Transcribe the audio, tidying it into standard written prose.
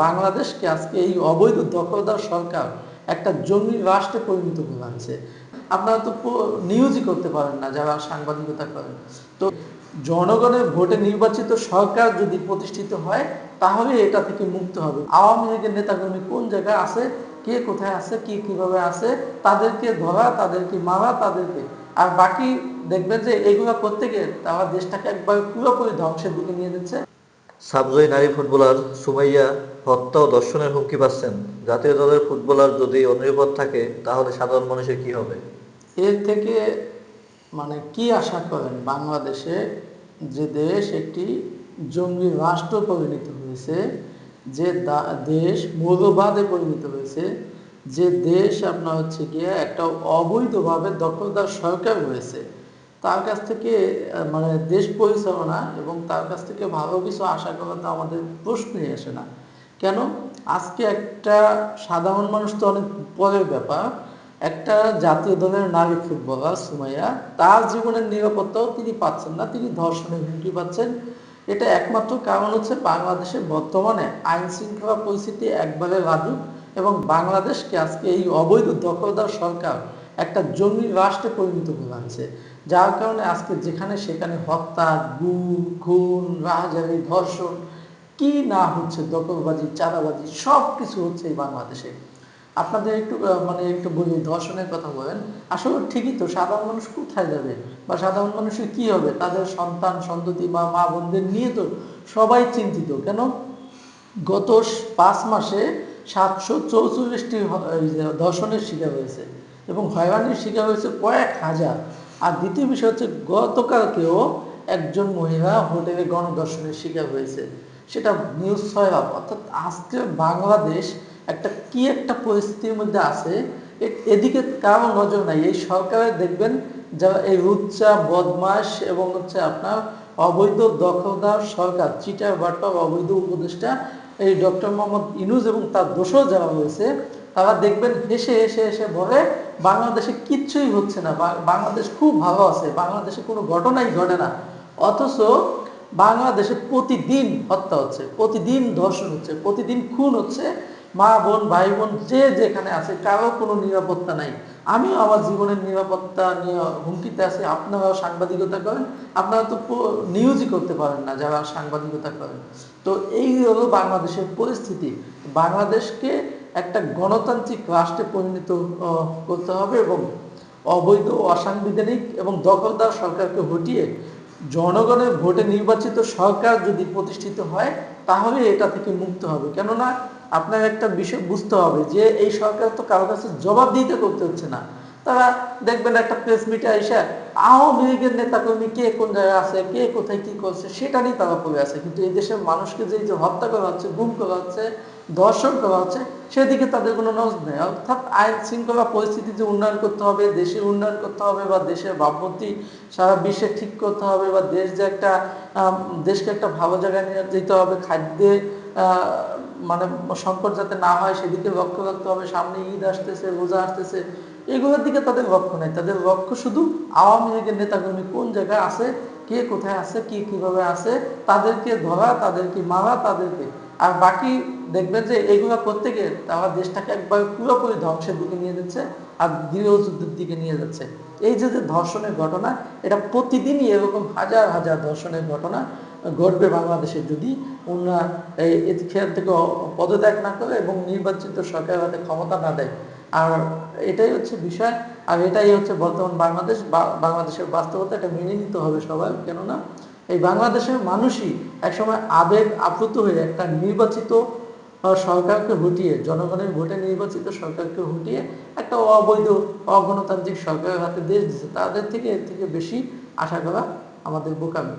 বাংলাদেশকে আজকে এই অবৈধ দখলদার সরকার একটা জঙ্গি রাষ্ট্রে পরিণত করে আনছে। আপনারা তো নিউজই করতে পারেন না যারা সাংবাদিকতা করেন। তো জনগণের ভোটে নির্বাচিত সরকার যদি প্রতিষ্ঠিত হয় তাহলে এটা থেকে মুক্ত হবে। আওয়ামী লীগের নেতাকর্মী কোন জায়গায় আছে, কে কোথায় আছে, কি কিভাবে আছে, তাদেরকে ধরা, তাদেরকে মারা, তাদেরকে আর বাকি দেখবেন যে এগুলো করতে গিয়ে তারা দেশটাকে একবার পুরোপুরি ধ্বংসের দিকে নিয়ে যাচ্ছে। সাবজয়ী নারী ফুটবলার সুমাইয়া হত্যা ও ধর্ষণের হুমকি পাচ্ছেন। জাতীয় দলের ফুটবলার যদি অনিরাপদ থাকে তাহলে সাধারণ মানুষের কি হবে? এর থেকে কি আশা করেন? বাংলাদেশে যে দেশ একটি জঙ্গি রাষ্ট্র পরিণত হয়েছে, যে দেশ মৌলবাদে পরিণত হয়েছে, যে দেশ আপনার হচ্ছে গিয়ে একটা অবৈধভাবে দখলদার সরকার হয়েছে, তার কাছ থেকে দেশ পরিচালনা এবং তার কাছ থেকে ভালো কিছু আশা করা তো আমাদের প্রশ্নই আসে না। কেন? আজকে একটা সাধারণ মানুষ তো অনেক পরের ব্যাপার, একটা জাতীয় দলের নারী ফুটবলার সুমাইয়া, তার জীবনের নিরাপত্তাও তিনি পাচ্ছেন না, তিনি ধর্ষণের হুমকি পাচ্ছেন। এটা একমাত্র কারণ হচ্ছে বাংলাদেশের বর্তমানে আইন শৃঙ্খলা পরিস্থিতি একবারে লাজুক এবং বাংলাদেশকে আজকে এই অবৈধ দখলদার সরকার একটা জঙ্গি রাষ্ট্রে পরিণত করে আনছে। যার কারণে আজকে যেখানে সেখানে হত্যা, গুম, খুন, রাহাজানি, ধর্ষণ, কি না হচ্ছে, দখলবাজি, চাঁদাবাজি, সব কিছু হচ্ছে এই বাংলাদেশে। আপনাদের একটু বলি, ধর্ষণের কথা বলেন, আসলে ঠিকই তো, সাধারণ মানুষ কোথায় যাবে বা সাধারণ মানুষের কি হবে? তাদের সন্তান সন্ততি বা মা বোনদের নিয়ে তো সবাই চিন্তিত। কেন? গত 5 মাসে 744টি ধর্ষণের শিকার হয়েছে এবং হয়রানির শিকার হয়েছে কয়েক হাজার। আর দ্বিতীয় বিষয় হচ্ছে, গতকালকেও একজন মহিলা হোটেলে গণধর্ষণের শিকার হয়েছে, সেটা নিউজ 6 আপ। অর্থাৎ আজকে বাংলাদেশ একটা পরিস্থিতির মধ্যে আছে, এদিকে কারো নজর নাই। এই সরকারের দেখবেন যারা এই লুচ্চা, বদমাশ এবং হচ্ছে আপনার অবৈধ দখলদার সরকার, চিটার বাটপার অবৈধ উপদেষ্টা এই ডক্টর মোহাম্মদ ইউনূস এবং তার দোসর যারা রয়েছে, তারা দেখবেন হেসে হেসে হেসে বলে বাংলাদেশে কিচ্ছুই হচ্ছে না, বাংলাদেশ খুব ভালো আছে, বাংলাদেশে কোনো ঘটনাই ঘটে না। অথচ বাংলাদেশে প্রতিদিন হত্যা হচ্ছে, প্রতিদিন ধর্ষণ হচ্ছে, প্রতিদিন খুন হচ্ছে, মা বোন ভাই বোন যে যেখানে আছে কারো কোনো নিরাপত্তা নাই। আমিও আমার জীবনের নিরাপত্তা নিয়ে হুমকিতে আছি। আপনারাও সাংবাদিকতা করেন, আপনারা তো নিউজই করতে পারেন না যারা সাংবাদিকতা করেন। তো এই হলো বাংলাদেশের পরিস্থিতি। বাংলাদেশকে একটা গণতান্ত্রিক রাষ্ট্রে পরিণত করতে হবে এবং অবৈধ, অসাংবিধানিক এবং দখলদার সরকারকে হটিয়ে জনগণের ভোটে নির্বাচিত সরকার যদি প্রতিষ্ঠিত হয় তাহলে এটা থেকে মুক্ত হবে। কেননা আপনার একটা বিষয় বুঝতে হবে যে এই সরকার তো কারো কাছে জবাবদিহিতা করতে হচ্ছে না। তারা দেখবেন একটা প্রেস মিটে এসে আওয়ামী লীগের নেতাকর্মী কে কোন জায়গায় আছে, কে কোথায় কি করছে সেটা নিয়ে তারা পড়ে আছে, কিন্তু এই দেশের মানুষকে যে হত্যা করা হচ্ছে, গুম করা হচ্ছে, ধর্ষণ করা হচ্ছে, সেদিকে তাদের কোনো নজর নেই। অর্থাৎ আইন শৃঙ্খলা পরিস্থিতি যে উন্নয়ন করতে হবে, দেশের উন্নয়ন করতে হবে বা দেশের ভাবমূর্তি সারা বিশ্বে ঠিক করতে হবে বা দেশকে একটা ভালো জায়গায় নিয়ে যেতে হবে, খাদ্যে মানে সংকট যাতে না হয় সেদিকে লক্ষ্য রাখতে হবে। সামনে ঈদ আসতেছে, রোজা আসতেছে, এগুলোর দিকে তাদের লক্ষ্য নেই। তাদের লক্ষ্য শুধু আওয়ামী লীগের নেতাকর্মী কোন জায়গায় আছে, কে কোথায় আছে, কি কিভাবে আছে, তাদেরকে ধরা, তাদেরকে মারা, তাদেরকে আর বাকি দেখবেন যে এগুলো করতে গিয়ে তারা দেশটাকে একবার পুরোপুরি ধ্বংসের দিকে নিয়ে যাচ্ছে আর গৃহযুদ্ধের দিকে নিয়ে যাচ্ছে। এই যে ধর্ষণের ঘটনা, এটা প্রতিদিনই এরকম হাজার হাজার ধর্ষণের ঘটনা ঘটবে বাংলাদেশে যদি উন্নয়ন খেয়াল থেকে পদত্যাগ না করে এবং নির্বাচিত সরকারের হাতে ক্ষমতা না দেয়। আর এটাই হচ্ছে বিষয়, আর এটাই হচ্ছে বর্তমান বাংলাদেশের বাস্তবতা। এটা মেনে নিতে হবে সবাই। কেননা এই বাংলাদেশের মানুষই একসময় আবেগ আপ্লুত হয়ে একটা নির্বাচিত সরকারকে হটিয়ে, জনগণের ভোটে নির্বাচিত সরকারকে হটিয়ে একটা অবৈধ, অগণতান্ত্রিক সরকারের হাতে দেশ দিচ্ছে। তাদের থেকে এর থেকে বেশি আশা করা আমাদের বোকামি।